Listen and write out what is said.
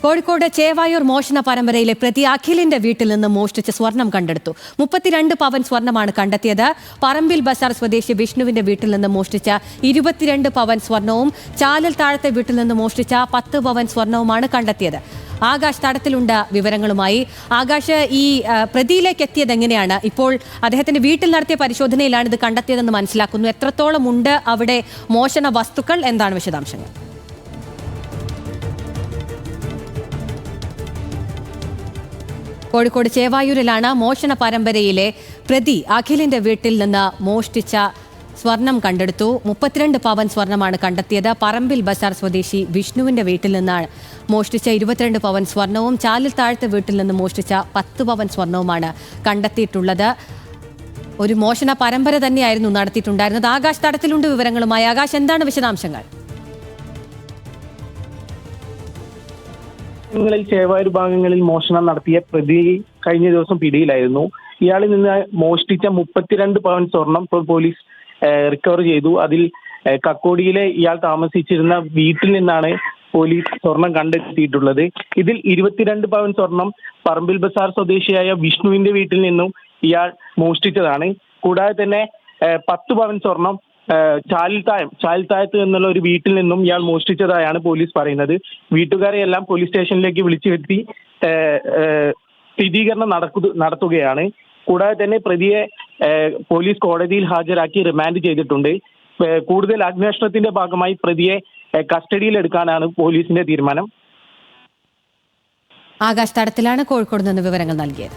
കോഴിക്കോട് ചേവായൂർ മോഷണ പരമ്പരയിലെ പ്രതി അഖിലിന്റെ വീട്ടിൽ നിന്ന് മോഷ്ടിച്ച സ്വർണം കണ്ടെടുത്തു. 32 പവൻ സ്വർണമാണ് കണ്ടെത്തിയത്. പറമ്പിൽ ബസാർ സ്വദേശി വിഷ്ണുവിന്റെ വീട്ടിൽ നിന്ന് മോഷ്ടിച്ച 22 പവൻ സ്വർണവും ചാലൽ താഴത്തെ വീട്ടിൽ നിന്ന് മോഷ്ടിച്ച 10 പവൻ സ്വർണവുമാണ് കണ്ടെത്തിയത്. ആകാശ് തടത്തിലുണ്ട് വിവരങ്ങളുമായി. ആകാശ്, ഈ പ്രതിയിലേക്ക് എത്തിയത് എങ്ങനെയാണ്? ഇപ്പോൾ അദ്ദേഹത്തിന്റെ വീട്ടിൽ നടത്തിയ പരിശോധനയിലാണ് ഇത് കണ്ടെത്തിയതെന്ന് മനസ്സിലാക്കുന്നു. എത്രത്തോളം ഉണ്ട് അവിടെ മോഷണ വസ്തുക്കൾ? എന്താണ് വിശദാംശങ്ങൾ? കോഴിക്കോട് ചേവായൂരിലാണ് മോഷണ പരമ്പരയിലെ പ്രതി അഖിലിന്റെ വീട്ടിൽ നിന്ന് മോഷ്ടിച്ച സ്വർണം കണ്ടെടുത്തു. 32 പവൻ സ്വർണമാണ് കണ്ടെത്തിയത്. പറമ്പിൽ ബസാർ സ്വദേശി വിഷ്ണുവിന്റെ വീട്ടിൽ നിന്നാണ് മോഷ്ടിച്ച 22 പവൻ സ്വർണവും ചാലിൽ താഴത്തെ വീട്ടിൽ നിന്ന് മോഷ്ടിച്ച 10 പവൻ സ്വർണവുമാണ് കണ്ടെത്തിയിട്ടുള്ളത്. ഒരു മോഷണ പരമ്പര തന്നെയായിരുന്നു നടത്തിയിട്ടുണ്ടായിരുന്നത്. ആകാശ് തടത്തിലുണ്ട് വിവരങ്ങളുമായി. ആകാശ്, എന്താണ് വിശദാംശങ്ങൾ? ചേവായൂർ ഭാഗങ്ങളിൽ മോഷണം നടത്തിയ പ്രതി കഴിഞ്ഞ ദിവസം പിടിയിലായിരുന്നു. ഇയാളിൽ നിന്ന് മോഷ്ടിച്ച 32 പവൻ സ്വർണം പോലീസ് റിക്കവർ ചെയ്തു. അതിൽ കക്കോടിയിലെ ഇയാൾ താമസിച്ചിരുന്ന വീട്ടിൽ നിന്നാണ് പോലീസ് സ്വർണം കണ്ടെത്തിയിട്ടുള്ളത്. ഇതിൽ 22 പവൻ സ്വർണം പറമ്പിൽ ബസാർ സ്വദേശിയായ വിഷ്ണുവിന്റെ വീട്ടിൽ നിന്നും ഇയാൾ മോഷ്ടിച്ചതാണ്. കൂടാതെ തന്നെ 10 പവൻ സ്വർണം ചാലിത്തായത്ത് എന്നുള്ള ഒരു വീട്ടിൽ നിന്നും ഇയാൾ മോഷ്ടിച്ചതായാണ് പോലീസ് പറയുന്നത്. വീട്ടുകാരെയെല്ലാം പോലീസ് സ്റ്റേഷനിലേക്ക് വിളിച്ചു വരുത്തി സ്ഥിരീകരണം നടത്തുകയാണ്. കൂടാതെ തന്നെ പ്രതിയെ പോലീസ് കോടതിയിൽ ഹാജരാക്കി റിമാൻഡ് ചെയ്തിട്ടുണ്ട്. കൂടുതൽ അന്വേഷണത്തിന്റെ ഭാഗമായി പ്രതിയെ കസ്റ്റഡിയിലെടുക്കാനാണ് പോലീസിന്റെ തീരുമാനം. ആകാശ് തടത്തിലാണ് കോഴിക്കോട് നിന്ന് വിവരങ്ങൾ നൽകിയത്.